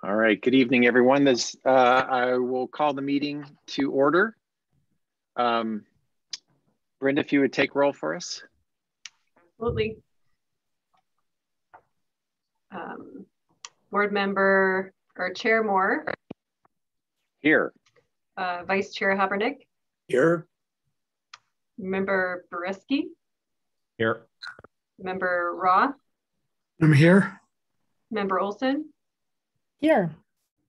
All right, good evening, everyone. I will call the meeting to order. Brenda, if you would take roll for us. Absolutely. Board member or Chair Moore. Here. Vice Chair Habernick. Here. Member Bereski. Here. Member Roth. I'm here. Member Olson. Here.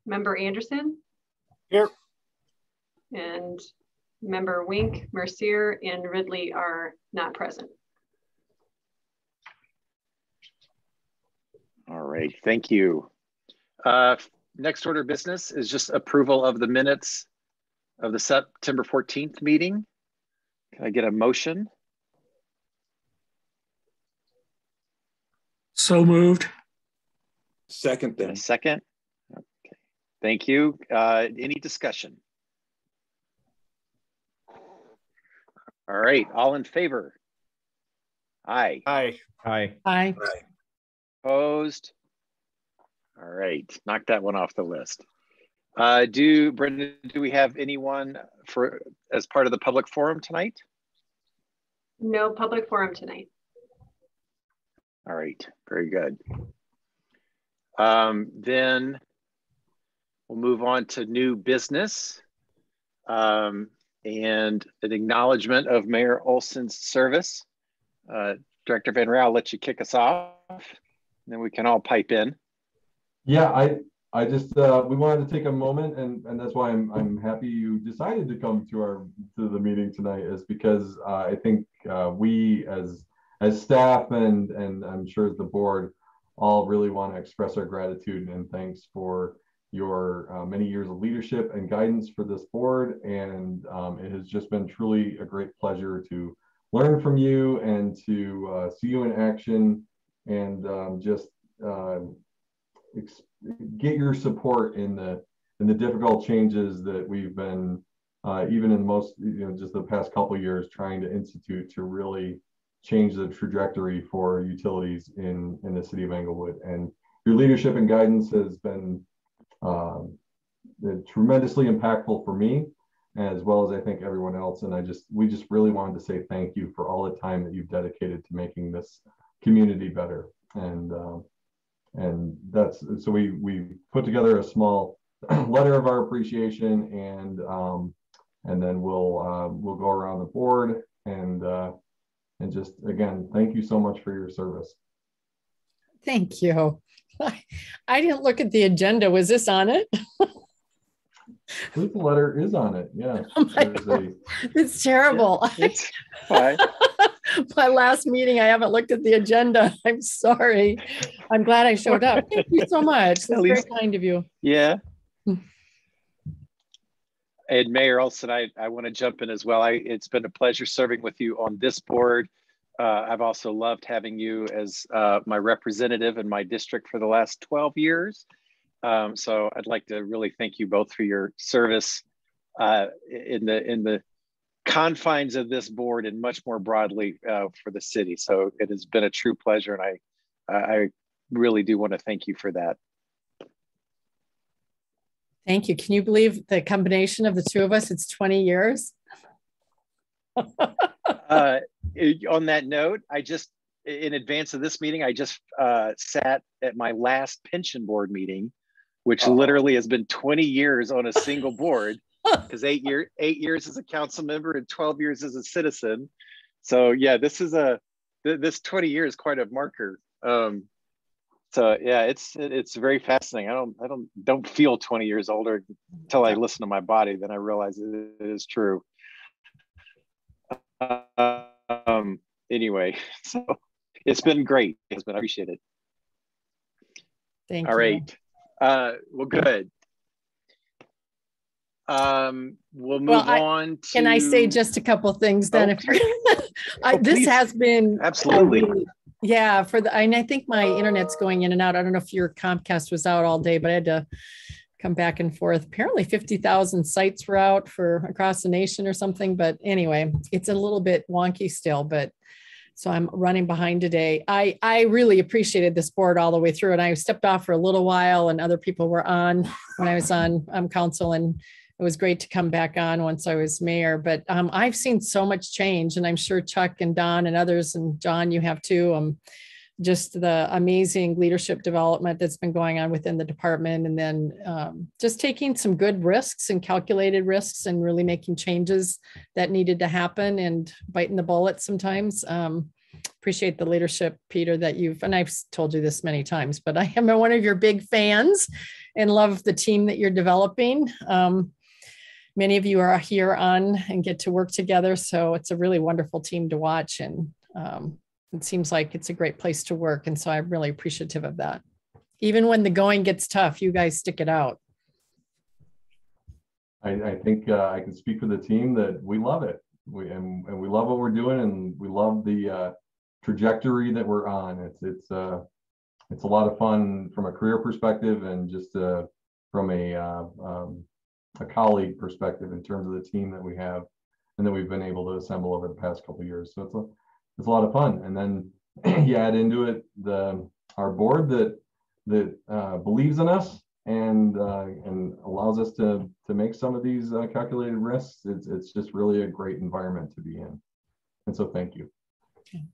Member Anderson. Here. And member Wink, Mercier, and Ridley are not present. All right, thank you. Next order of business is just approval of the minutes of the September 14th meeting. Can I get a motion? So moved. Second then. A second? Okay, thank you. Any discussion? All right, all in favor? Aye. Aye. Aye. Aye. Opposed? All right, knock that one off the list. Brenda, do we have anyone as part of the public forum tonight? No public forum tonight. All right, very good. Then we'll move on to new business and an acknowledgement of Mayor Olson's service. Director Van Ry, I'll let you kick us off, and then we can all pipe in. Yeah, I just we wanted to take a moment, and that's why I'm happy you decided to come to the meeting tonight, is because I think we as staff and I'm sure as the board all really want to express our gratitude and thanks for your many years of leadership and guidance for this board, and it has just been truly a great pleasure to learn from you and to see you in action and get your support in the difficult changes that we've been even in most just the past couple of years trying to institute to really change the trajectory for utilities in the city of Englewood. And your leadership and guidance has been tremendously impactful for me, as well as I think everyone else. And we just really wanted to say thank you for all the time that you've dedicated to making this community better. And that's so we put together a small letter of our appreciation, and then we'll go around the board and just again thank you so much for your service. Thank you. I didn't look at the agenda. Was this on it? This letter is on it. Yeah. Oh it's terrible. Yeah, it's fine. My last meeting, I haven't looked at the agenda. I'm sorry. I'm glad I showed up. Thank you so much. That's very kind of you. Yeah. And Mayor Olson, I want to jump in as well. It's been a pleasure serving with you on this board. I've also loved having you as my representative in my district for the last 12 years. So I'd like to really thank you both for your service in the confines of this board and much more broadly for the city. So it has been a true pleasure, and I really do want to thank you for that. Thank you. Can you believe the combination of the two of us? It's 20 years. On that note, in advance of this meeting, I just sat at my last pension board meeting, which literally has been 20 years on a single board, because 8 years as a council member and 12 years as a citizen. So yeah, this 20 years is quite a marker. So yeah, it's very fascinating. I don't feel 20 years older until I listen to my body. Then I realize it is true. Anyway, so it's been great. I appreciate it. Thank you. All right. Well, good. We'll move on to. Can I say just a couple of things then? This has been absolutely. Yeah, and I think my internet's going in and out. I don't know if your Comcast was out all day, but I had to come back and forth. Apparently 50,000 sites were out across the nation or something. But anyway, it's a little bit wonky still. But So I'm running behind today. I really appreciated this board all the way through, and I stepped off for a little while and other people were on when I was on council, and it was great to come back on once I was mayor. But I've seen so much change, and I'm sure Chuck and Don and others, and John, you have too, just the amazing leadership development that's been going on within the department, and then just taking some good risks and calculated risks and really making changes that needed to happen and biting the bullet sometimes. Appreciate the leadership, Peter, that you've, and I've told you this many times, but I am one of your big fans and love the team that you're developing. Many of you are here on and get to work together. So it's a really wonderful team to watch, and it seems like it's a great place to work. And so I'm really appreciative of that. Even when the going gets tough, you guys stick it out. I think I can speak for the team that we love it. We love what we're doing, and we love the trajectory that we're on. It's a lot of fun from a career perspective, and just from a colleague perspective in terms of the team that we have and that we've been able to assemble over the past couple of years. So it's a lot of fun. And then you add into it our board that believes in us and allows us to make some of these calculated risks. It's just really a great environment to be in. And so thank you. Okay.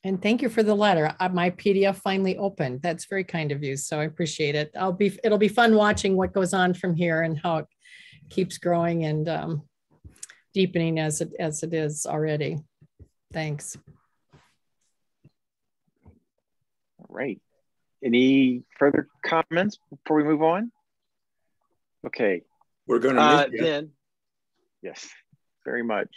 And thank you for the letter. My PDF finally opened. That's very kind of you. So I appreciate it. It'll be fun watching what goes on from here and how it keeps growing and deepening as it is already. Thanks. All right. Any further comments before we move on? Okay. We're going to miss you. Then, yes, very much.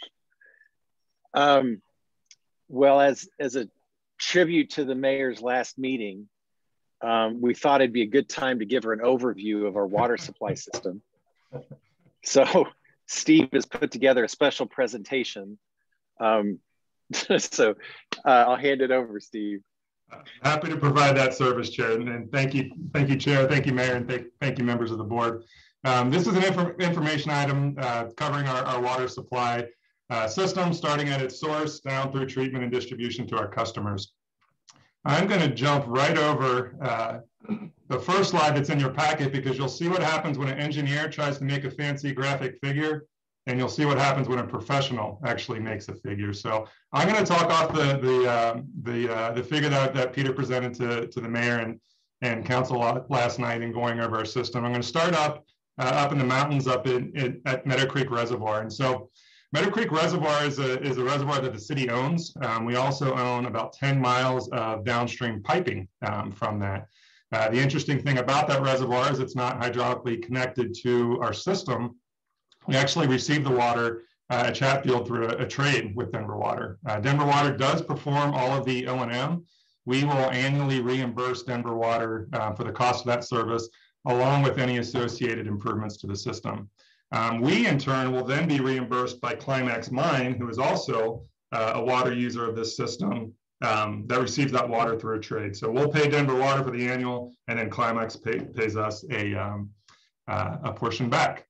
Well, as a tribute to the mayor's last meeting, we thought it'd be a good time to give her an overview of our water supply system. So Steve has put together a special presentation. So I'll hand it over, Steve. Happy to provide that service, Chair, and thank you, Chair, thank you, Mayor, and thank you, members of the board. This is an information item covering our water supply system, starting at its source down through treatment and distribution to our customers. I'm going to jump right over the first slide that's in your packet, because you'll see what happens when an engineer tries to make a fancy graphic figure, and you'll see what happens when a professional actually makes a figure. So I'm going to talk off the figure that Peter presented to the mayor and council last night in going over our system. I'm going to start up in the mountains up at Meadow Creek Reservoir. And so Meadow Creek Reservoir is a reservoir that the city owns. We also own about 10 miles of downstream piping from that. The interesting thing about that reservoir is it's not hydraulically connected to our system. We actually receive the water at Chatfield through a trade with Denver Water. Denver Water does perform all of the O&M. We will annually reimburse Denver Water for the cost of that service, along with any associated improvements to the system. We, in turn, will then be reimbursed by Climax Mine, who is also a water user of this system that receives that water through a trade. So we'll pay Denver Water for the annual, and then Climax pays us a portion back.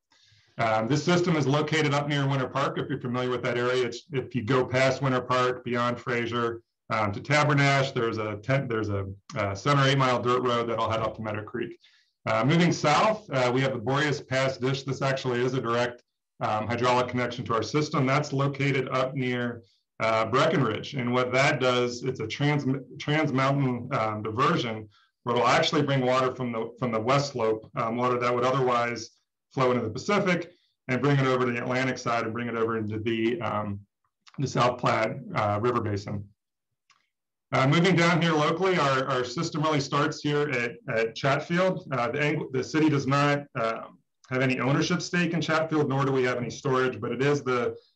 This system is located up near Winter Park. If you're familiar with that area, if you go past Winter Park, beyond Fraser to Tabernash, there's a 7 or 8 mile dirt road that'll head up to Meadow Creek. Moving south, we have the Boreas Pass dish. This actually is a direct hydraulic connection to our system. That's located up near Breckenridge. And what that does, it's a trans-mountain diversion where it'll actually bring water from the west slope, water that would otherwise flow into the Pacific, and bring it over to the Atlantic side and bring it over into the South Platte River Basin. Moving down here locally, our system really starts here at Chatfield. The city does not have any ownership stake in Chatfield, nor do we have any storage, but it is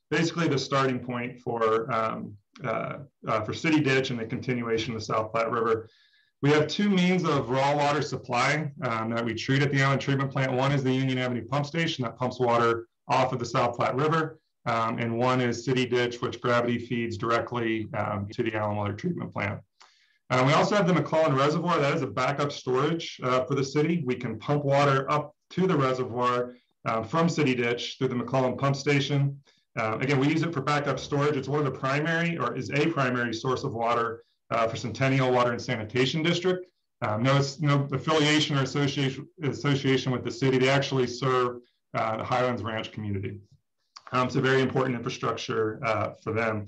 basically the starting point for City Ditch and the continuation of the South Platte River. We have 2 means of raw water supply that we treat at the Island Treatment Plant. One is the Union Avenue Pump Station that pumps water off of the South Platte River. And one is City Ditch, which gravity feeds directly to the Allen Water Treatment Plant. We also have the Mcclellan Reservoir. That is a backup storage for the city. We can pump water up to the reservoir from City Ditch through the Mcclellan Pump Station. Again, we use it for backup storage. It's one of the primary, or is a primary source of water for Centennial Water and Sanitation District. No affiliation or association with the city. They actually serve the Highlands Ranch community. It's a very important infrastructure for them.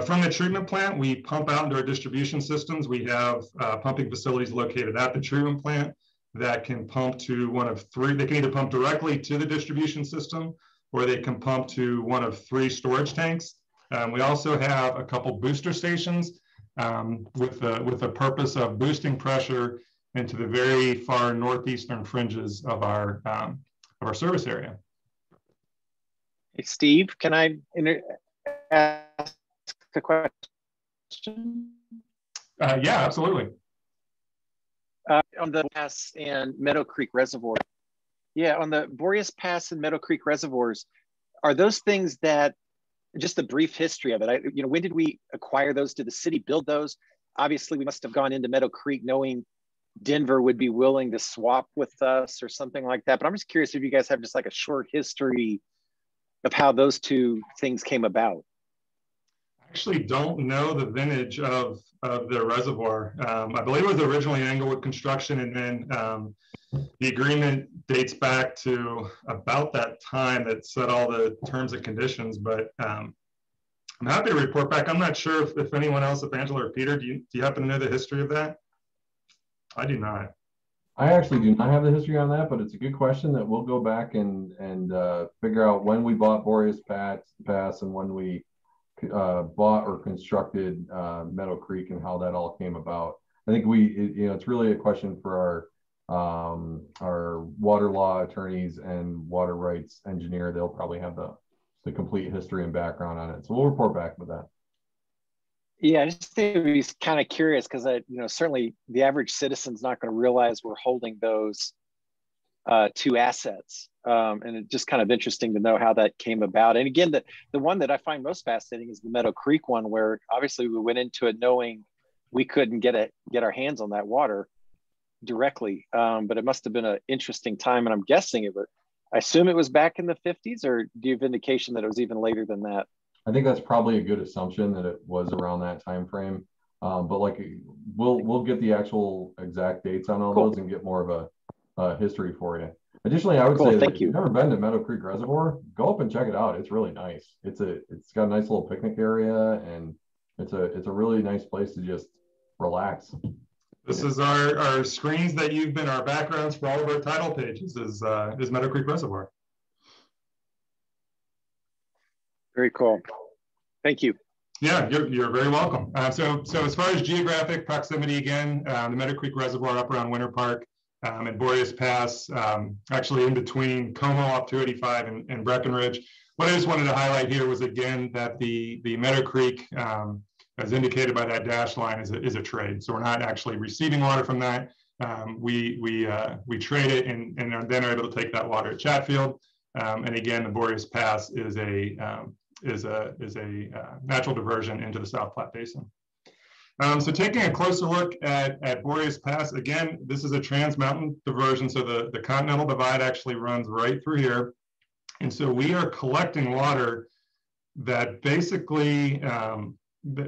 From the treatment plant, we pump out into our distribution systems. We have pumping facilities located at the treatment plant that can pump to one of three. They can either pump directly to the distribution system, or they can pump to one of 3 storage tanks. We also have a couple booster stations with the purpose of boosting pressure into the very far northeastern fringes of our service area. Hey, Steve, can I ask a question? Yeah, absolutely. On the Pass and Meadow Creek Reservoir. Yeah, on the Boreas Pass and Meadow Creek Reservoirs, are those things that, just a brief history of it, when did we acquire those? Did the city build those? Obviously, we must have gone into Meadow Creek knowing Denver would be willing to swap with us or something like that. But I'm just curious if you guys have just like a short history of how those two things came about. I actually don't know the vintage of the reservoir. I believe it was originally Englewood construction, and then the agreement dates back to about that time that set all the terms and conditions. But I'm happy to report back. I'm not sure if anyone else, if Angela or Peter, do you happen to know the history of that? I do not. I actually do not have the history on that, but it's a good question that we'll go back and figure out when we bought Aureus Pass and when we bought or constructed Meadow Creek and how that all came about. I think it's really a question for our water law attorneys and water rights engineer. They'll probably have the complete history and background on it. So we'll report back with that. Yeah, I just think it'd be kind of curious because certainly the average citizen's not going to realize we're holding those 2 assets. And it's just kind of interesting to know how that came about. And again, the one that I find most fascinating is the Meadow Creek one, where obviously we went into it knowing we couldn't get our hands on that water directly. But it must have been an interesting time. And I'm guessing I assume it was back in the 50s, or do you have indication that it was even later than that? I think that's probably a good assumption that it was around that time frame. But like we'll get the actual exact dates on all those and get more of a history for you. Additionally, I would say that if you've never been to Meadow Creek Reservoir, go up and check it out. It's really nice. It's got a nice little picnic area, and it's a really nice place to just relax. This is our screens that you've been our backgrounds for all of our title pages is Meadow Creek Reservoir. Very cool. Thank you. Yeah, you're very welcome. So as far as geographic proximity, again, the Meadow Creek Reservoir up around Winter Park and Boreas Pass, actually in between Como off 285 and Breckenridge. What I just wanted to highlight here was, again, that the Meadow Creek, as indicated by that dashed line, is a trade. So we're not actually receiving water from that. We trade it and then are able to take that water at Chatfield. And again, the Boreas Pass is a natural diversion into the South Platte Basin. So taking a closer look at Boreas Pass, again, this is a trans-mountain diversion. So the Continental Divide actually runs right through here. And so we are collecting water that basically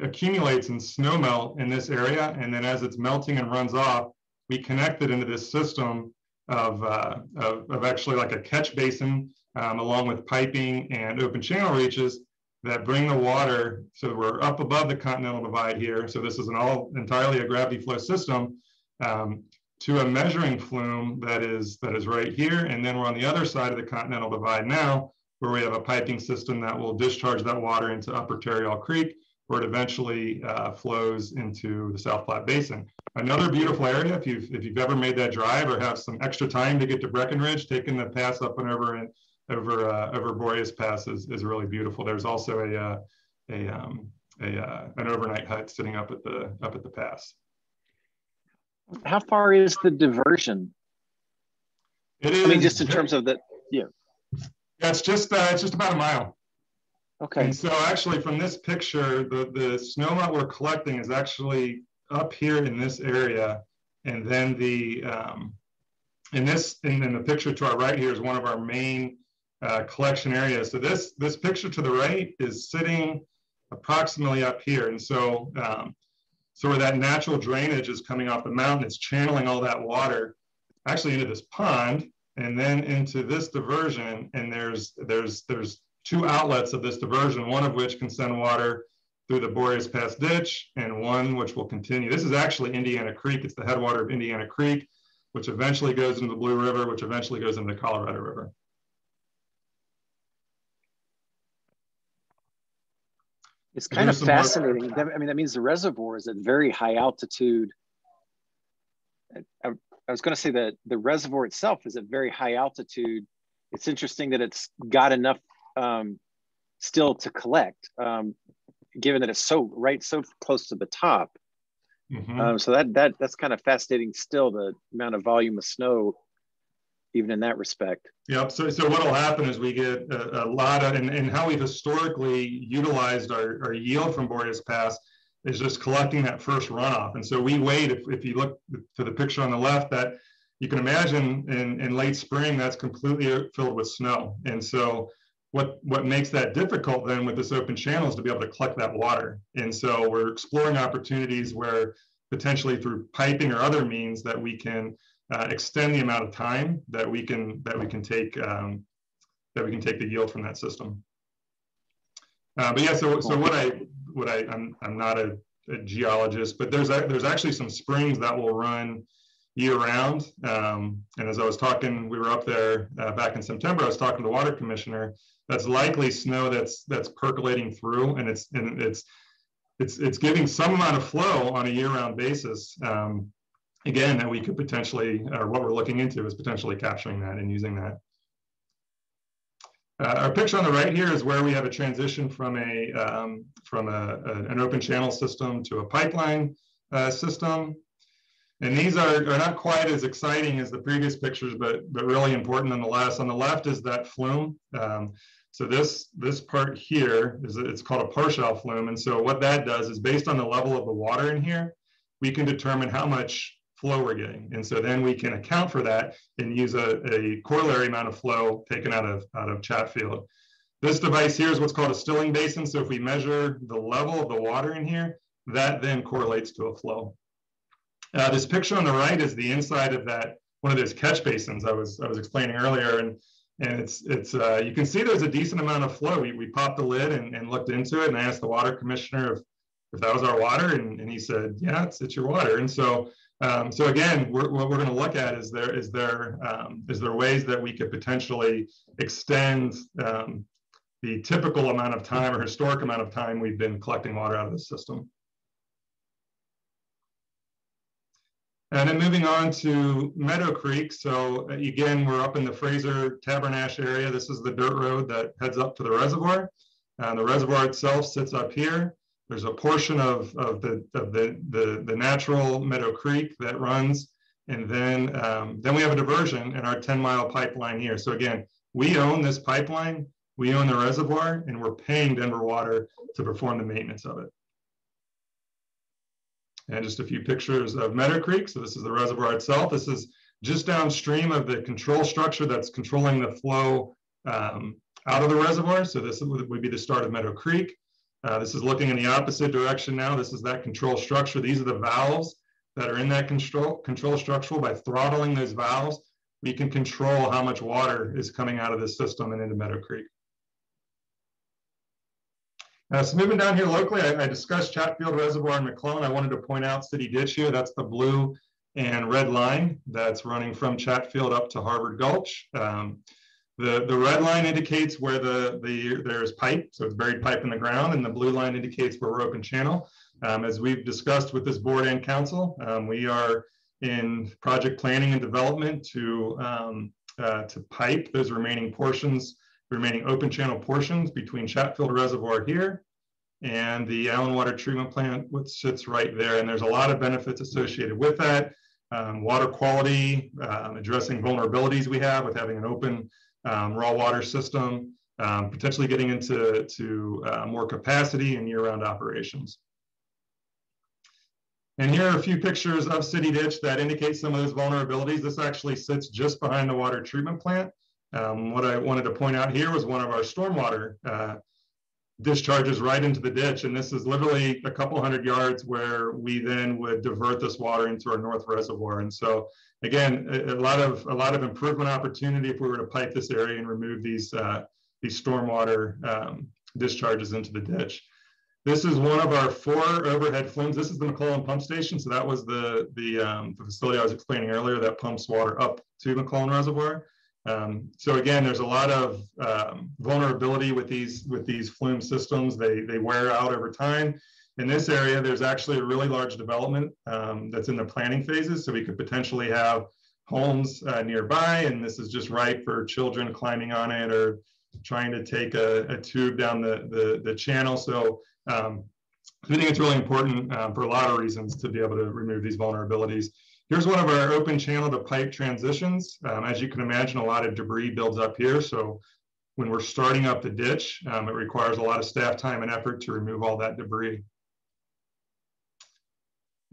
accumulates in snowmelt in this area. And then as it's melting and runs off, we connect it into this system of actually like a catch basin along with piping and open channel reaches that bring the water. So we're up above the Continental Divide here. So this is entirely a gravity flow system to a measuring flume that is right here. And then we're on the other side of the Continental Divide now, where we have a piping system that will discharge that water into Upper Tarryall Creek, where it eventually flows into the South Platte Basin. Another beautiful area, if you've ever made that drive or have some extra time to get to Breckenridge, taking the pass up and over Boreas Pass is really beautiful. There's also an overnight hut sitting up at the pass. How far is the diversion? It is. I mean, just in terms of the Yeah, it's just about a mile. Okay. And so actually from this picture, the snowmelt we're collecting is actually up here in this area. And then the picture to our right here is one of our main collection area. So this picture to the right is sitting approximately up here. And so, so where that natural drainage is coming off the mountain, it's channeling all that water actually into this pond and then into this diversion. And there's two outlets of this diversion, one of which can send water through the Boreas Pass ditch and one which will continue. This is actually Indiana Creek. It's the headwater of Indiana Creek, which eventually goes into the Blue River, which eventually goes into the Colorado River. It's kind of fascinating. I mean, that means the reservoir is at very high altitude. I was going to say that the reservoir itself is at very high altitude. It's interesting that it's got enough still to collect, given that it's so close to the top. Mm-hmm. So that's kind of fascinating still, the amount of volume of snow, even in that respect. Yep. So what will happen is we get a lot of, and how we've historically utilized our yield from Boreas Pass is just collecting that first runoff. And so we wait, if you look to the picture on the left, that you can imagine in late spring, that's completely filled with snow. And so what makes that difficult then with this open channel is to be able to collect that water. And so we're exploring opportunities where potentially through piping or other means that we can extend the amount of time that we can take the yield from that system. But yeah, so I'm not a geologist, but there's actually some springs that will run year round. And as I was talking, we were up there back in September. I was talking to the water commissioner. That's likely snow that's percolating through, and it's giving some amount of flow on a year-round basis. Again, that we could potentially, or what we're looking into is potentially capturing that and using that. Our picture on the right here is where we have a transition from an open channel system to a pipeline system. And these are not quite as exciting as the previous pictures, but really important nonetheless. On the left is that flume. So this part here it's called a partial flume. And so what that does is, based on the level of the water in here, we can determine how much flow we're getting. And so then we can account for that and use a corollary amount of flow taken out of Chatfield. This device here is what's called a stilling basin. So if we measure the level of the water in here, that then correlates to a flow. This picture on the right is the inside of that, one of those catch basins I was explaining earlier, and it's you can see there's a decent amount of flow. We popped the lid and looked into it, and I asked the water commissioner if that was our water, and he said, yeah, it's your water. And so so again, what we're going to look at is there ways that we could potentially extend the typical amount of time or historic amount of time we've been collecting water out of the system. And then moving on to Meadow Creek. So again, we're up in the Fraser Tabernash area. This is the dirt road that heads up to the reservoir. The reservoir itself sits up here. There's a portion of the natural Meadow Creek that runs, and then we have a diversion in our 10-mile pipeline here. So again, we own this pipeline, we own the reservoir, and we're paying Denver Water to perform the maintenance of it. And just a few pictures of Meadow Creek. So this is the reservoir itself. This is just downstream of the control structure that's controlling the flow out of the reservoir. So this would be the start of Meadow Creek. This is looking in the opposite direction now. This is that control structure. These are the valves that are in that control structure. By throttling those valves, we can control how much water is coming out of this system and into Meadow Creek. So moving down here locally, I discussed Chatfield Reservoir and Mcclellan. I wanted to point out City Ditch here. That's the blue and red line that's running from Chatfield up to Harvard Gulch. The red line indicates where there's pipe, so it's buried pipe in the ground, and the blue line indicates where we're open channel. As we've discussed with this board and council, we are in project planning and development to pipe those remaining portions, remaining open channel portions between Chatfield Reservoir here and the Allen Water Treatment Plant, which sits right there. And there's a lot of benefits associated with that. Water quality, addressing vulnerabilities we have with having an open raw water system, potentially getting into more capacity and year-round operations. And here are a few pictures of City Ditch that indicate some of those vulnerabilities. This actually sits just behind the water treatment plant. What I wanted to point out here was one of our stormwater discharges right into the ditch. And this is literally a couple hundred yards where we then would divert this water into our north reservoir. And so again, a lot of improvement opportunity if we were to pipe this area and remove these stormwater discharges into the ditch. This is one of our 4 overhead flumes. This is the Mcclellan pump station. So that was the facility I was explaining earlier that pumps water up to Mcclellan Reservoir. So again, there's a lot of vulnerability with these flume systems. They wear out over time. In this area, there's actually a really large development that's in the planning phases. So we could potentially have homes nearby, and this is just right for children climbing on it or trying to take a tube down the channel. So I think it's really important for a lot of reasons to be able to remove these vulnerabilities. Here's one of our open channel to pipe transitions. As you can imagine, a lot of debris builds up here. So when we're starting up the ditch, it requires a lot of staff time and effort to remove all that debris.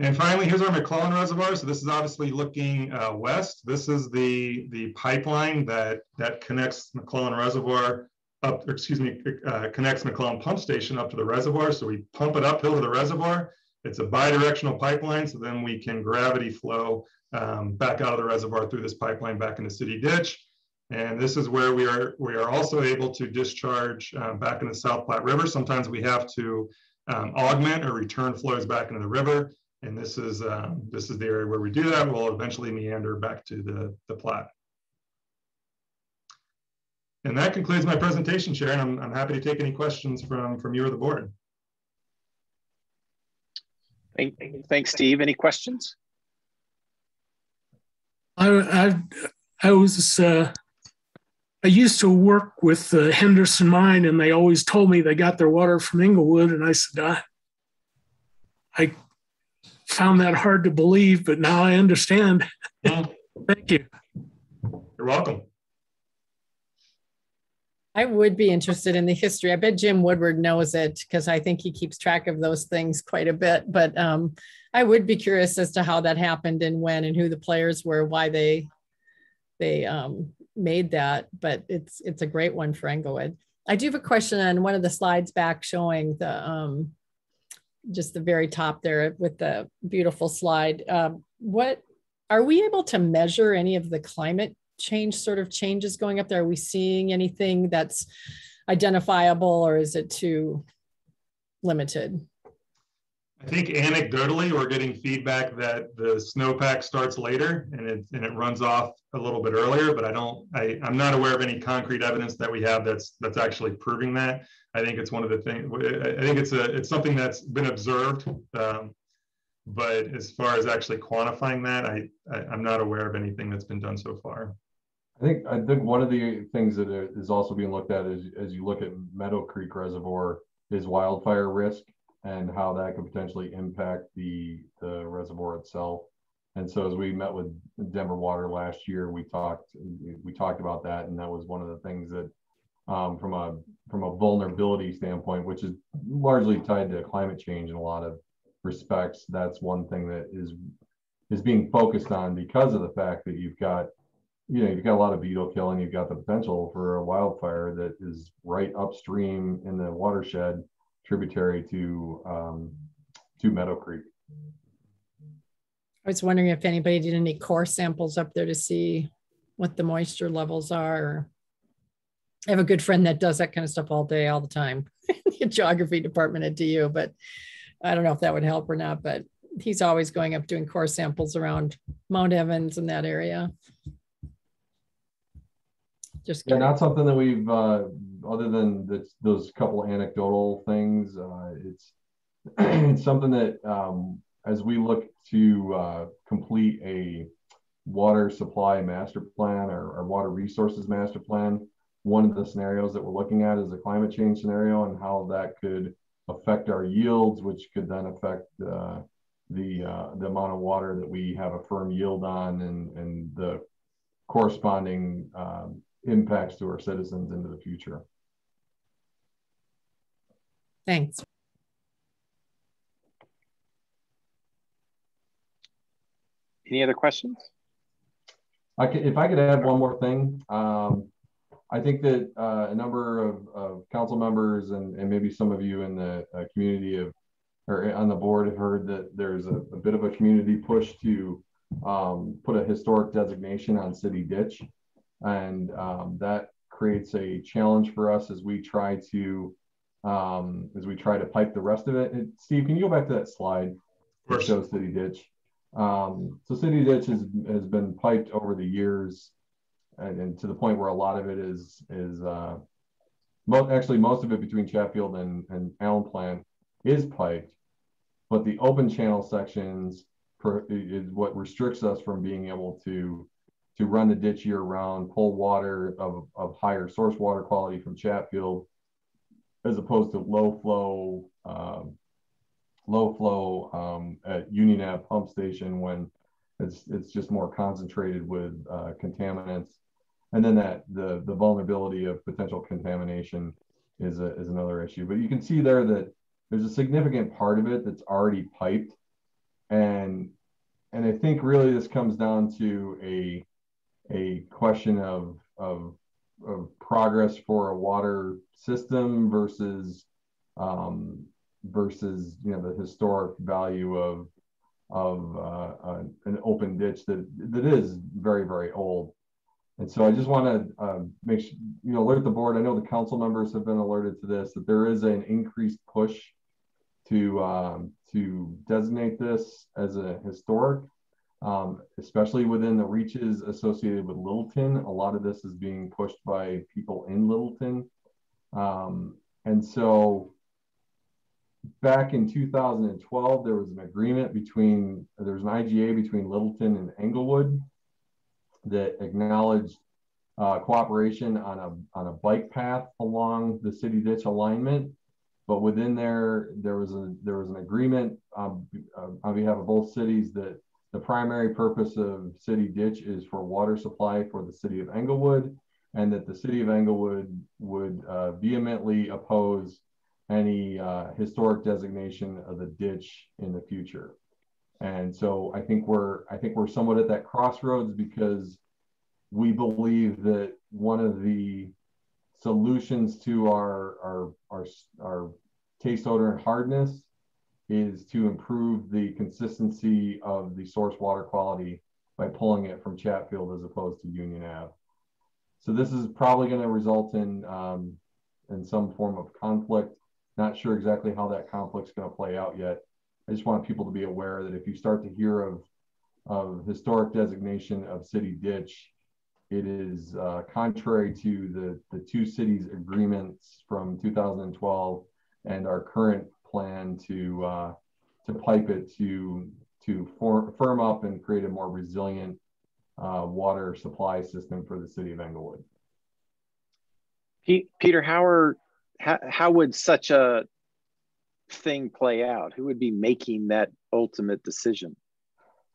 And finally, here's our Mcclellan Reservoir. So this is obviously looking west. This is the pipeline that connects Mcclellan Reservoir up, connects Mcclellan Pump Station up to the reservoir. So we pump it uphill to the reservoir. It's a bi-directional pipeline, so then we can gravity flow back out of the reservoir through this pipeline back in the city ditch. And this is where we are also able to discharge back in the South Platte River. Sometimes we have to augment or return flows back into the river. And this is the area where we do that. We'll eventually meander back to the Platte. And that concludes my presentation, Sharon. I'm happy to take any questions from you or the board. Thanks, Steve. Any questions? I used to work with the Henderson mine, and they always told me they got their water from Englewood, and I said, I found that hard to believe, but now I understand. Thank you. You're welcome. I would be interested in the history. I bet Jim Woodward knows it because I think he keeps track of those things quite a bit. But I would be curious as to how that happened and when and who the players were, why they made that. But it's a great one for Englewood. I do have a question on one of the slides back showing the just the very top there with the beautiful slide. What are we able to measure any of the climate change sort of changes going up there? Are we seeing anything that's identifiable, or is it too limited? I think anecdotally, we're getting feedback that the snowpack starts later and it runs off a little bit earlier, but I'm not aware of any concrete evidence that we have that's actually proving that. I think it's one of the things. I think it's something that's been observed, but as far as actually quantifying that, I'm not aware of anything that's been done so far. I think one of the things that is also being looked at is, as you look at Meadow Creek Reservoir, is wildfire risk and how that could potentially impact the reservoir itself. And so as we met with Denver Water last year, we talked about that, and that was one of the things that from a vulnerability standpoint, which is largely tied to climate change in a lot of respects, that's one thing that is being focused on because of the fact that you've got a lot of beetle killing. You've got the potential for a wildfire that is right upstream in the watershed tributary to Meadow Creek. I was wondering if anybody did any core samples up there to see what the moisture levels are. I have a good friend that does that kind of stuff all day, all the time, the geography department at DU, but I don't know if that would help or not, but he's always going up doing core samples around Mount Evans in that area. Just yeah, not something that we've, other than those couple anecdotal things, it's something that as we look to complete a water supply master plan or water resources master plan, one of the scenarios that we're looking at is a climate change scenario and how that could affect our yields, which could then affect the amount of water that we have a firm yield on and the corresponding impacts to our citizens into the future. Thanks. Any other questions? If I could add one more thing, I think that a number of council members and maybe some of you in the community or on the board have heard that there's a bit of a community push to put a historic designation on City Ditch. And that creates a challenge for us as we try to pipe the rest of it. And Steve, can you go back to that slide that shows City Ditch? So City Ditch has been piped over the years, and to the point where a lot of it is actually most of it between Chatfield and Allen Plant is piped, but the open channel sections is what restricts us from being able to run the ditch year round, pull water of higher source water quality from Chatfield, as opposed to low flow at Union Ave pump station when it's just more concentrated with contaminants. And then the vulnerability of potential contamination is another issue. But you can see there that there's a significant part of it that's already piped. And I think really this comes down to a question of progress for a water system versus the historic value of an open ditch that is very, very old. And so I just want to alert the board. I know the council members have been alerted to this, that there is an increased push to designate this as a historic, especially within the reaches associated with Littleton. A lot of this is being pushed by people in Littleton. And so back in 2012, there was an agreement there was an IGA between Littleton and Englewood that acknowledged cooperation on a bike path along the City Ditch alignment. But within there was an agreement on behalf of both cities that the primary purpose of City Ditch is for water supply for the city of Englewood, and that the city of Englewood would vehemently oppose any historic designation of the ditch in the future. And so I think we're somewhat at that crossroads, because we believe that one of the solutions to our taste, odor, and hardness is to improve the consistency of the source water quality by pulling it from Chatfield as opposed to Union Ave. So this is probably going to result in some form of conflict. Not sure exactly how that conflict's going to play out yet. I just want people to be aware that if you start to hear of historic designation of City Ditch, it is contrary to the two cities' agreements from 2012 and our current plan to pipe it to firm up and create a more resilient water supply system for the city of Englewood. Peter, how would such a thing play out? Who would be making that ultimate decision?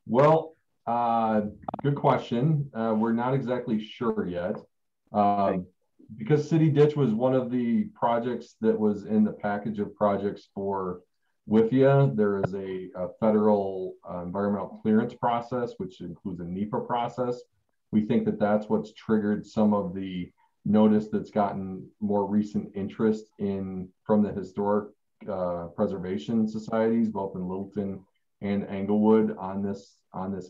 Well, good question. We're not exactly sure yet. Okay. Because City Ditch was one of the projects that was in the package of projects for WIFIA, there is a federal environmental clearance process, which includes a NEPA process. We think that that's what's triggered some of the notice that's gotten more recent interest from the historic preservation societies, both in Littleton and Englewood, on this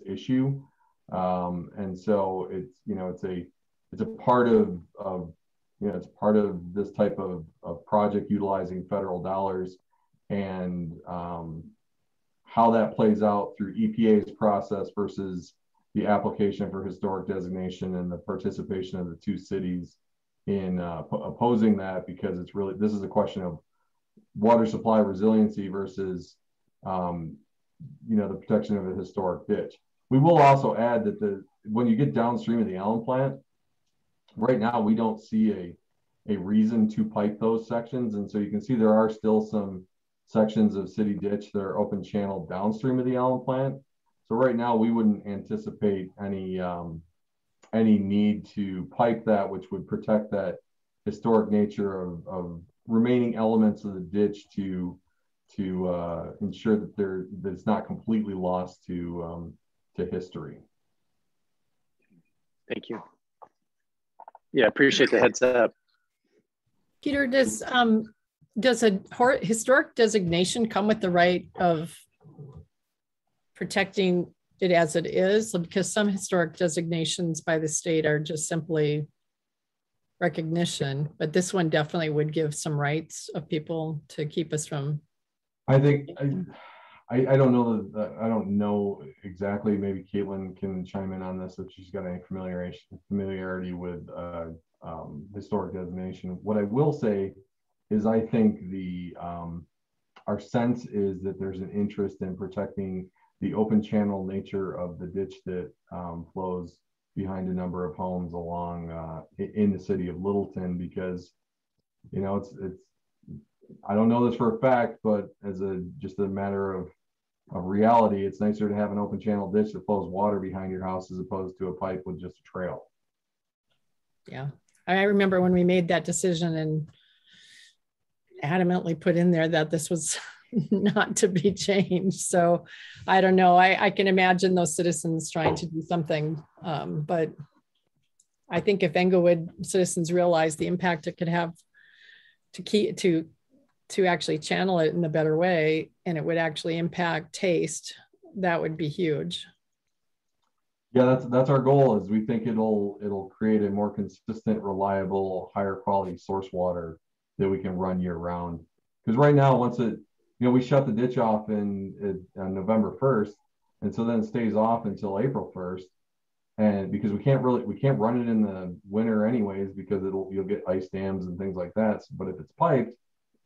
issue. And so it's a part of this type of project utilizing federal dollars, and how that plays out through EPA's process versus the application for historic designation and the participation of the two cities in opposing that, because this is a question of water supply resiliency versus the protection of a historic ditch. We will also add that when you get downstream of the Allen plant, right now we don't see a reason to pipe those sections, and so you can see there are still some sections of City Ditch that are open channel downstream of the Allen plant. So right now we wouldn't anticipate any need to pipe that, which would protect that historic nature of remaining elements of the ditch to ensure that it's not completely lost to history. Thank you. Yeah, appreciate the heads up. Peter, does a historic designation come with the right of protecting it as it is? Because some historic designations by the state are just simply recognition, but this one definitely would give some rights of people to keep us from. I think I don't know I don't know exactly. Maybe Caitlin can chime in on this if she's got any familiarity with historic designation. What I will say is I think our sense is that there's an interest in protecting the open channel nature of the ditch that flows behind a number of homes along in the city of Littleton, because it's I don't know this for a fact, but as just a matter of reality, it's nicer to have an open channel ditch that flows water behind your house as opposed to a pipe with just a trail. Yeah, I remember when we made that decision and adamantly put in there that this was not to be changed. So I don't know. I can imagine those citizens trying to do something, but I think if Englewood citizens realize the impact it could have to actually channel it in a better way, and it would actually impact taste, that would be huge. Yeah, that's our goal. Is we think it'll create a more consistent, reliable, higher quality source water that we can run year round. Because right now, once we shut the ditch off on November 1st, and so then it stays off until April 1st, and because we can't run it in the winter anyways, because you'll get ice dams and things like that. But if it's piped,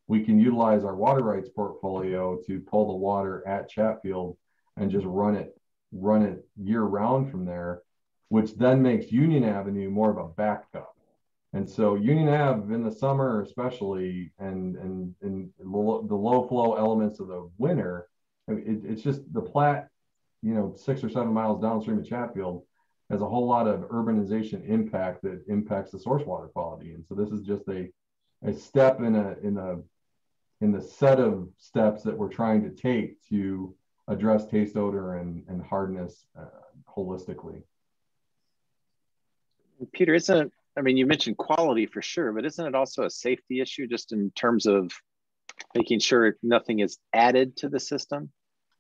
we can utilize our water rights portfolio to pull the water at Chatfield and just run it year round from there, which then makes Union Avenue more of a backup. And so Union Ave in the summer, especially, and the low flow elements of the winter, it's just the Platte, 6 or 7 miles downstream of Chatfield has a whole lot of urbanization impact that impacts the source water quality. And so this is just a step in the set of steps that we're trying to take to address taste, odor, and hardness holistically. Peter, you mentioned quality for sure, but isn't it also a safety issue just in terms of making sure nothing is added to the system?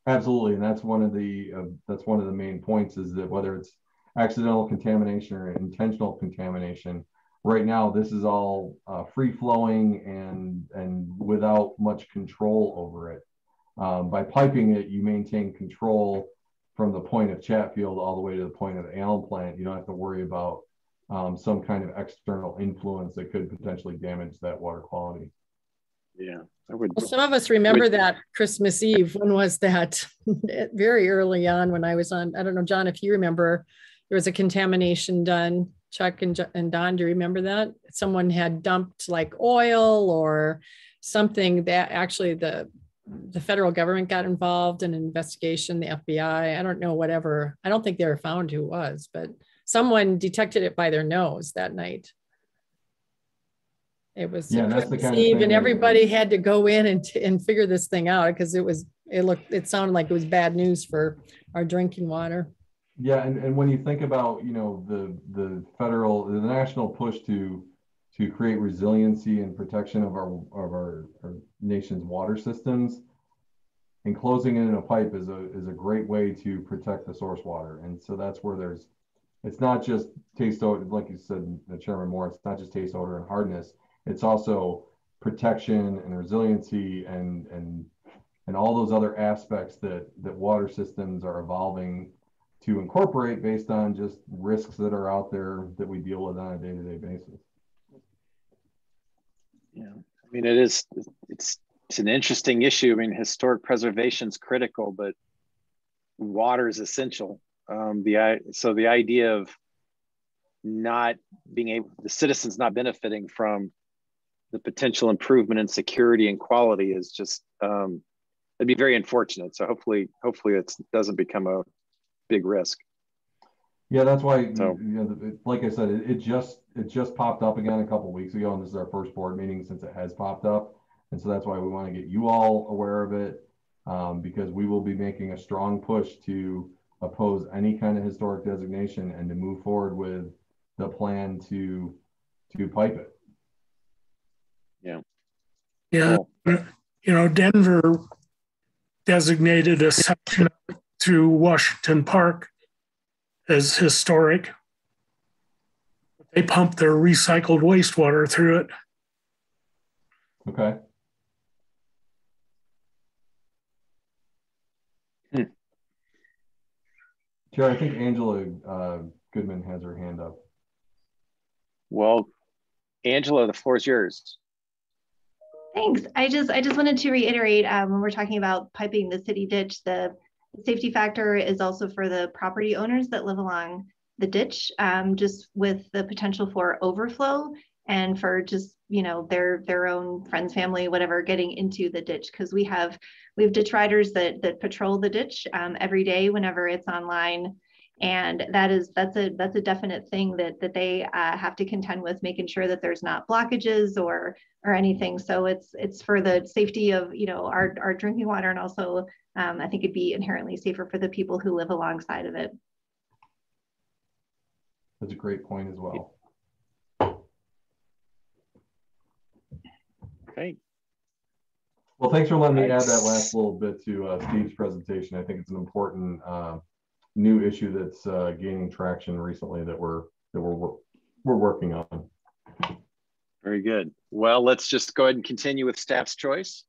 Absolutely, and that's one of the main points, is that whether it's accidental contamination or intentional contamination, right now this is all free flowing and without much control over it. By piping it, you maintain control from the point of Chatfield all the way to the point of the Allen plant. You don't have to worry about some kind of external influence that could potentially damage that water quality. Yeah, well, some of us remember that Christmas Eve. When was that? Very early on when I was on, I don't know, John, if you remember, there was a contamination done. Chuck and Don, do you remember that? Someone had dumped like oil or something that actually the federal government got involved in an investigation, the FBI, I don't know, whatever. I don't think they were found who it was, but someone detected it by their nose that night. It was Christmas Eve, and everybody had to go in and figure this thing out, because it sounded like it was bad news for our drinking water. Yeah, and when you think about the national push to create resiliency and protection of our nation's water systems, enclosing it in a pipe is a great way to protect the source water. And so that's where it's not just taste, odor, like you said, Chairman Moore, it's not just taste, odor, and hardness. It's also protection and resiliency and all those other aspects that water systems are evolving to incorporate based on just risks that are out there that we deal with on a day-to-day basis. Yeah, it's an interesting issue. Historic preservation is critical, but water is essential. So the idea of not being able, the citizens not benefiting from the potential improvement in security and quality is just, it'd be very unfortunate. So hopefully it doesn't become a big risk. Yeah, that's why, like I said, it just popped up again a couple of weeks ago, and this is our first board meeting since it has popped up. And so that's why we want to get you all aware of it, because we will be making a strong push to oppose any kind of historic designation and to move forward with the plan to to pipe it. Yeah. Yeah. Cool. You know, Denver designated a section through Washington Park as historic. They pump their recycled wastewater through it. Okay. Chair, I think Angela Goodman has her hand up. Well, Angela, the floor is yours. Thanks. I just wanted to reiterate when we're talking about piping the city ditch, the safety factor is also for the property owners that live along the ditch, just with the potential for overflow and for just, you know, their own friends, family, whatever, getting into the ditch, because we have ditch riders that patrol the ditch every day whenever it's online. And that's a definite thing that they have to contend with, making sure that there's not blockages or anything. So it's for the safety of, you know, our drinking water, and also I think it'd be inherently safer for the people who live alongside of it. That's a great point as well. Okay. Well, thanks for letting me add that last little bit to Steve's presentation. I think it's an important new issue that's gaining traction recently that we're working on. Very good. Well, let's just go ahead and continue with staff's choice.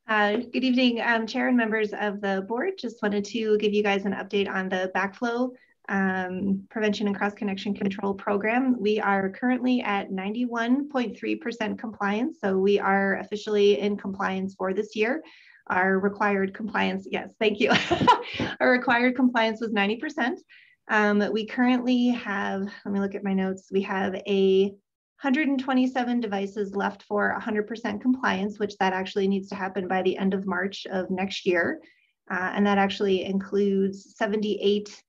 Good evening, Chair and members of the board. Just wanted to give you guys an update on the Backflow prevention and cross-connection control program. We are currently at 91.3% compliance. So we are officially in compliance for this year. Our required compliance, yes, thank you. Our required compliance was 90%. We currently have, let me look at my notes. We have 127 devices left for 100% compliance, which that actually needs to happen by the end of March of next year. And that actually includes 78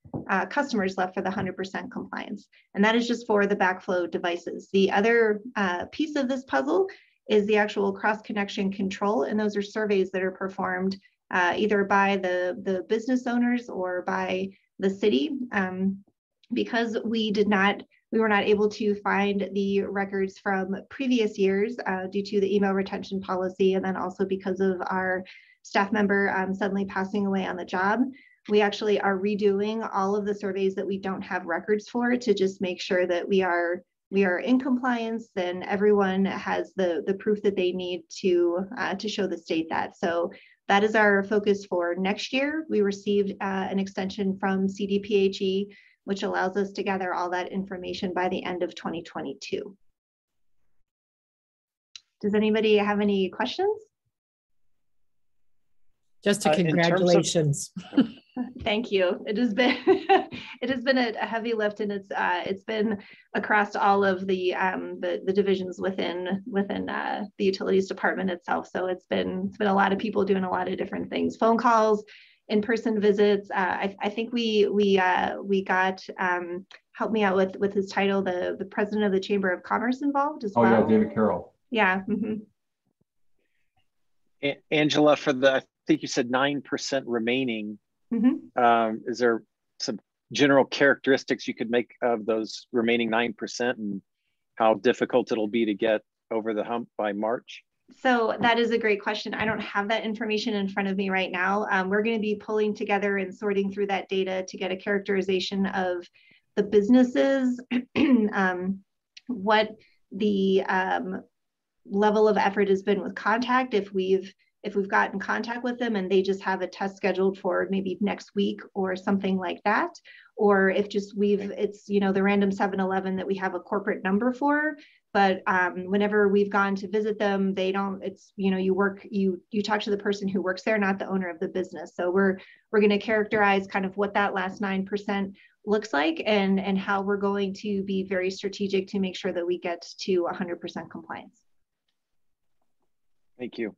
customers left for the 100% compliance. And that is just for the Backflow devices. The other piece of this puzzle is the actual cross-connection control. And those are surveys that are performed either by the business owners or by the city. Because we were not able to find the records from previous years due to the email retention policy, and then also because of our staff member suddenly passing away on the job. We actually are redoing all of the surveys that we don't have records for to just make sure that we are in compliance, and everyone has the proof that they need to show the state that. So that is our focus for next year. We received an extension from CDPHE, which allows us to gather all that information by the end of 2022. Does anybody have any questions? Just a congratulations. Thank you. It has been it has been a heavy lift, and it's been across all of the divisions within the utilities department itself. So it's been a lot of people doing a lot of different things, phone calls, in-person visits. I think we got help me out with his title, the president of the Chamber of Commerce involved as well. Oh yeah, David Carroll. Yeah. Mm-hmm. Angela, for the, I think you said 9% remaining. Mm-hmm. Is there some general characteristics you could make of those remaining 9% and how difficult it'll be to get over the hump by March? So that is a great question. I don't have that information in front of me right now. We're going to be pulling together and sorting through that data to get a characterization of the businesses, what the level of effort has been with contact, if we've got in contact with them and they just have a test scheduled for maybe next week or something like that, or if just it's, you know, the random 7-Eleven that we have a corporate number for, but whenever we've gone to visit them, they don't, it's, you know, you talk to the person who works there, not the owner of the business. So we're going to characterize kind of what that last 9% looks like and how we're going to be very strategic to make sure that we get to 100% compliance. Thank you.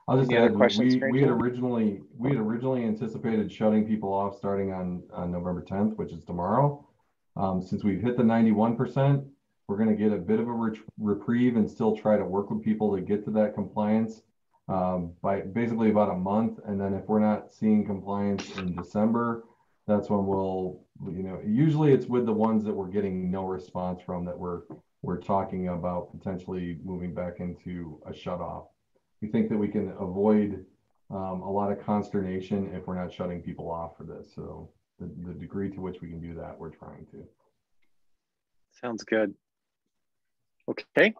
I'll just Any add, other questions? we had originally anticipated shutting people off starting on November 10th, which is tomorrow. Since we've hit the 91%, we're going to get a bit of a reprieve and still try to work with people to get to that compliance by basically about a month. And then if we're not seeing compliance in December, that's when we'll you know, usually it's with the ones that we're getting no response from that we're talking about potentially moving back into a shut off. We think that we can avoid a lot of consternation if we're not shutting people off for this. So the degree to which we can do that, we're trying to. Sounds good. Okay.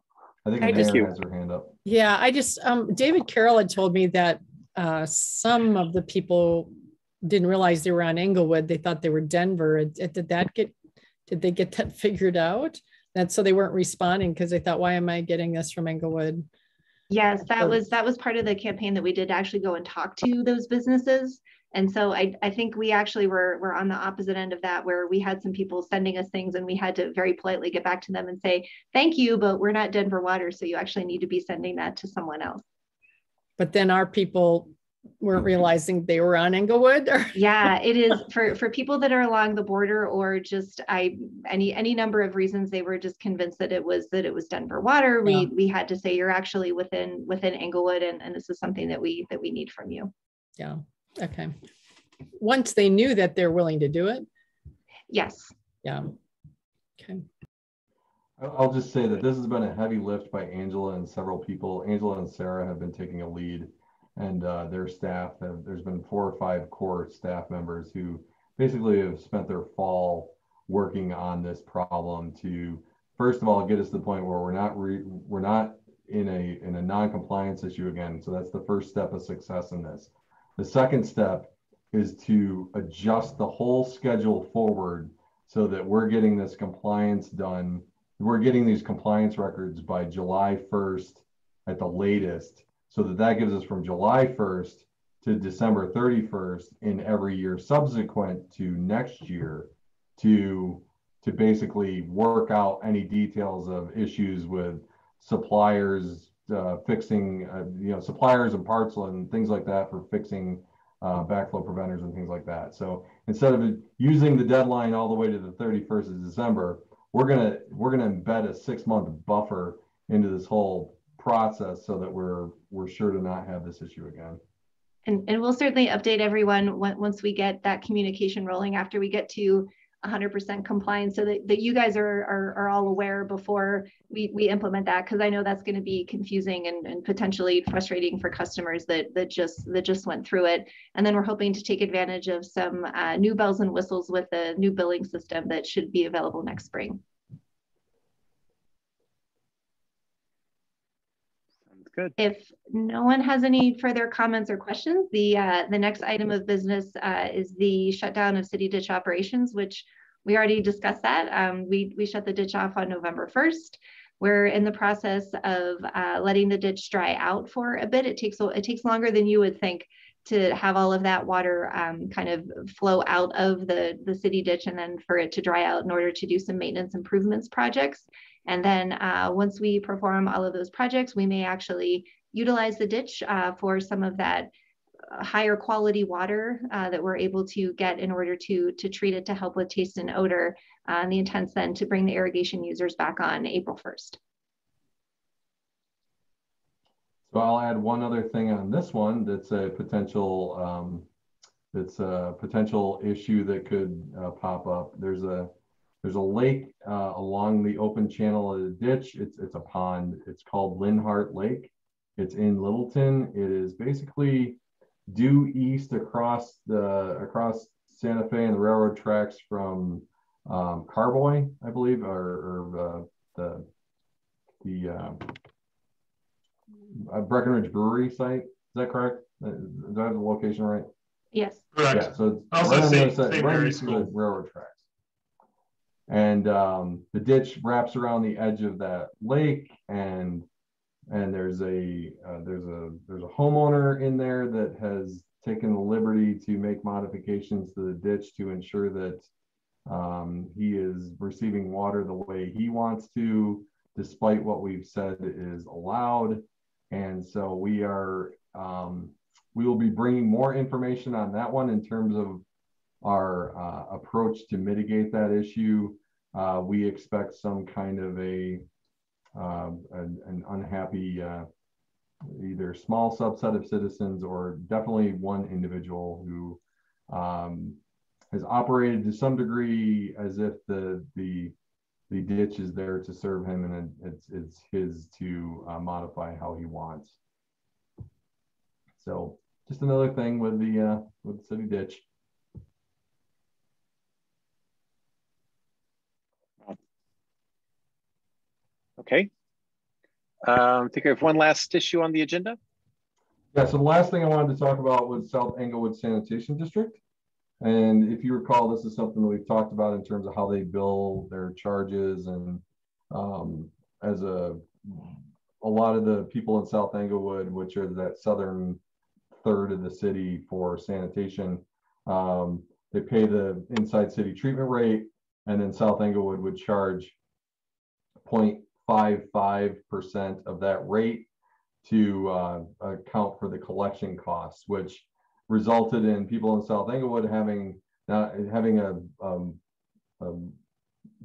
I think Mayor has her hand up. Yeah, I just, David Carroll had told me that some of the people didn't realize they were on Englewood. They thought they were Denver. Did they get that figured out? That's so they weren't responding because they thought, why am I getting this from Englewood? Yes, that was part of the campaign that we did, actually go and talk to those businesses. And so I think we actually were on the opposite end of that, where we had some people sending us things and we had to very politely get back to them and say, thank you, but we're not Denver Water, so you actually need to be sending that to someone else. But then our people weren't realizing they were on Englewood. Yeah, it is for people that are along the border, or just any number of reasons. They were just convinced that it was Denver Water. Yeah. We had to say, you're actually within Englewood, and this is something that we need from you. Yeah. Okay. Once they knew that they're willing to do it. Yes. Yeah. Okay. I'll just say that this has been a heavy lift by Angela and several people. Angela and Sarah have been taking a lead, and their staff there's been 4 or 5 core staff members who basically have spent their fall working on this problem to, first of all, get us to the point where we're not in a non-compliance issue again. So that's the first step of success in this. The second step is to adjust the whole schedule forward so that we're getting this compliance done. We're getting these compliance records by July 1st at the latest, so that gives us from July 1st to December 31st in every year subsequent to next year to basically work out any details of issues with suppliers, fixing, suppliers and parts and things like that for fixing backflow preventers and things like that. So instead of using the deadline all the way to the 31st of December, we're gonna embed a 6-month buffer into this whole process so that we're sure to not have this issue again. And we'll certainly update everyone once we get that communication rolling, after we get to 100% compliance, so that you guys are all aware before we implement that, because I know that's going to be confusing and potentially frustrating for customers that just went through it. And then we're hoping to take advantage of some new bells and whistles with the new billing system that should be available next spring. Good. If no one has any further comments or questions, the next item of business is the shutdown of city ditch operations, which we already discussed that. We shut the ditch off on November 1st. We're in the process of letting the ditch dry out for a bit. It takes longer than you would think to have all of that water kind of flow out of the city ditch, and then for it to dry out in order to do some maintenance improvements projects. And then once we perform all of those projects, we may actually utilize the ditch for some of that higher quality water that we're able to get in order to treat it to help with taste and odor. And the intent's then to bring the irrigation users back on April 1st. So I'll add one other thing on this one that's a potential issue that could pop up. There's a lake along the open channel of the ditch. It's a pond. It's called Linhart Lake. It's in Littleton. It is basically due east across Santa Fe and the railroad tracks from Carboy, I believe, or the Breckenridge Brewery site. Is that correct? Do I have the location right? Yes. Correct. Yeah, so it's right next to the railroad tracks. And the ditch wraps around the edge of that lake, and there's a homeowner in there that has taken the liberty to make modifications to the ditch to ensure that he is receiving water the way he wants to, despite what we've said is allowed. And so we will be bringing more information on that one in terms of our approach to mitigate that issue. We expect some kind of an unhappy either small subset of citizens, or definitely one individual who has operated to some degree as if the ditch is there to serve him, and it's his to modify how he wants. So just another thing with the city ditch. Okay. I think I have one last issue on the agenda. Yeah, so the last thing I wanted to talk about was South Englewood Sanitation District. And if you recall, this is something that we've talked about in terms of how they bill their charges. And as a lot of the people in South Englewood, which are that southern third of the city for sanitation, they pay the inside city treatment rate, and then South Englewood would charge 0.55% of that rate to account for the collection costs, which resulted in people in South Englewood having a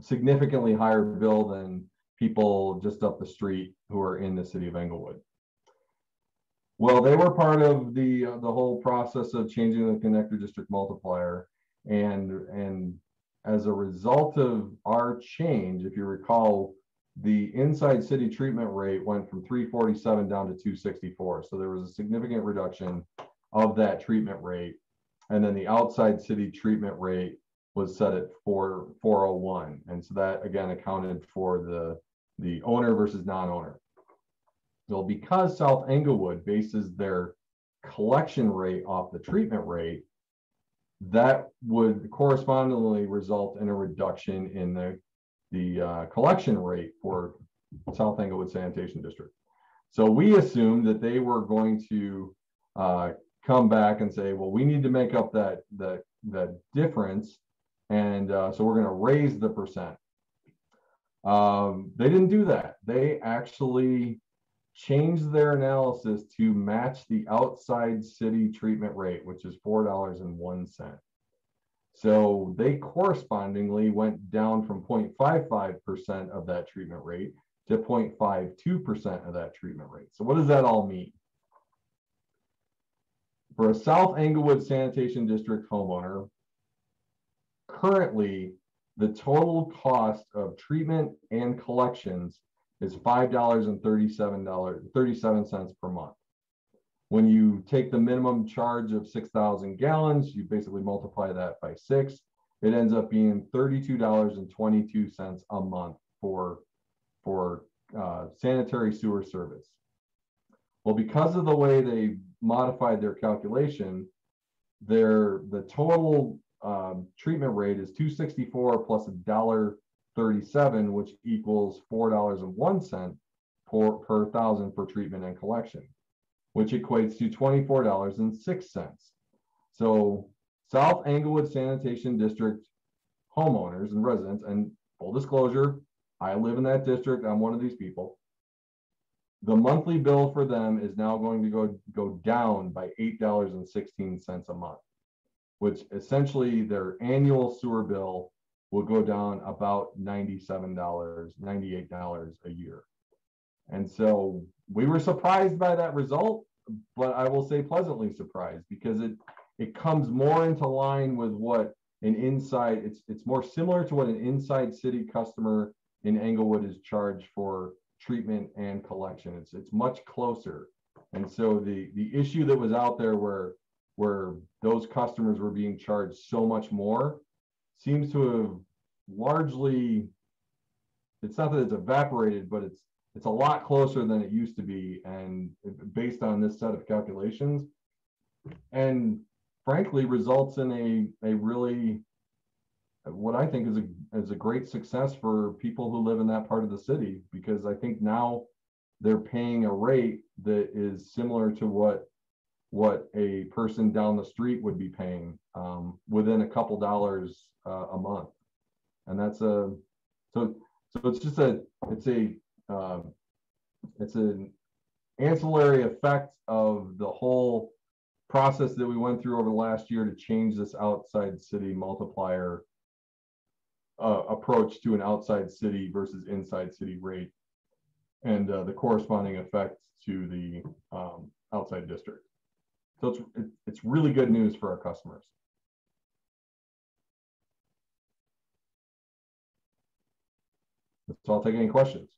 significantly higher bill than people just up the street who are in the city of Englewood. Well, they were part of the whole process of changing the connector district multiplier, and as a result of our change, if you recall, the inside city treatment rate went from 347 down to 264. So there was a significant reduction of that treatment rate. And then the outside city treatment rate was set at 401. And so that again accounted for the owner versus non-owner. Well, because South Englewood bases their collection rate off the treatment rate, that would correspondingly result in a reduction in the collection rate for South Englewood Sanitation District. So we assumed that they were going to come back and say, well, we need to make up that difference, and so we're going to raise the percent. They didn't do that. They actually changed their analysis to match the outside city treatment rate, which is $4.01. So they correspondingly went down from 0.55% of that treatment rate to 0.52% of that treatment rate. So what does that all mean? For a South Englewood Sanitation District homeowner, currently the total cost of treatment and collections is $5.37 per month. When you take the minimum charge of 6,000 gallons, you basically multiply that by 6. It ends up being $32.22 a month for sanitary sewer service. Well, because of the way they modified their calculation, the total treatment rate is $2.64 plus $1.37, which equals $4.01 per thousand for treatment and collection, which equates to $24.06. So South Englewood Sanitation District homeowners and residents, and full disclosure, I live in that district, I'm one of these people. The monthly bill for them is now going to go down by $8.16 a month, which essentially their annual sewer bill will go down about $98 a year. And so we were surprised by that result, but I will say pleasantly surprised, because it comes more into line with what an inside, it's more similar to what an inside city customer in Englewood is charged for treatment and collection. It's much closer. And so the issue that was out there where those customers were being charged so much more seems to have largely, it's not that it's evaporated, but it's a lot closer than it used to be, and based on this set of calculations, and frankly results in a really, what I think is a great success for people who live in that part of the city, because I think now they're paying a rate that is similar to what a person down the street would be paying, within a couple dollars a month. And that's so it's just it's an ancillary effect of the whole process that we went through over the last year to change this outside city multiplier approach to an outside city versus inside city rate, and the corresponding effect to the outside district. So it's really good news for our customers. So I'll take any questions.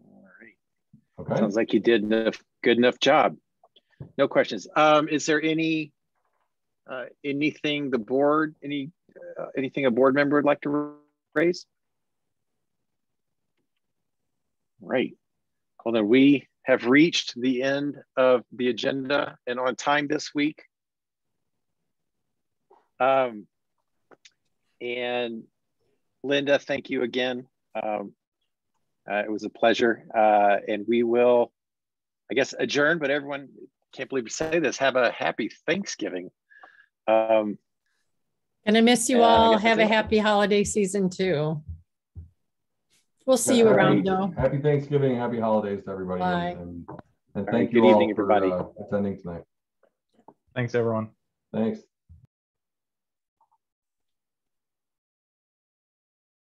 All right. Okay. Sounds like you did a good enough job. No questions. Is there anything the board, anything a board member would like to raise? Right. Well, then we have reached the end of the agenda and on time this week. And Linda, thank you again. It was a pleasure. And we will, I guess, adjourn, but everyone, can't believe we say this, have a happy Thanksgiving. And I miss you all. Have a happy holiday season too. We'll see you around though. Happy Thanksgiving, happy holidays to everybody. Bye. And thank you all evening, everybody. for attending tonight. Thanks, everyone. Thanks.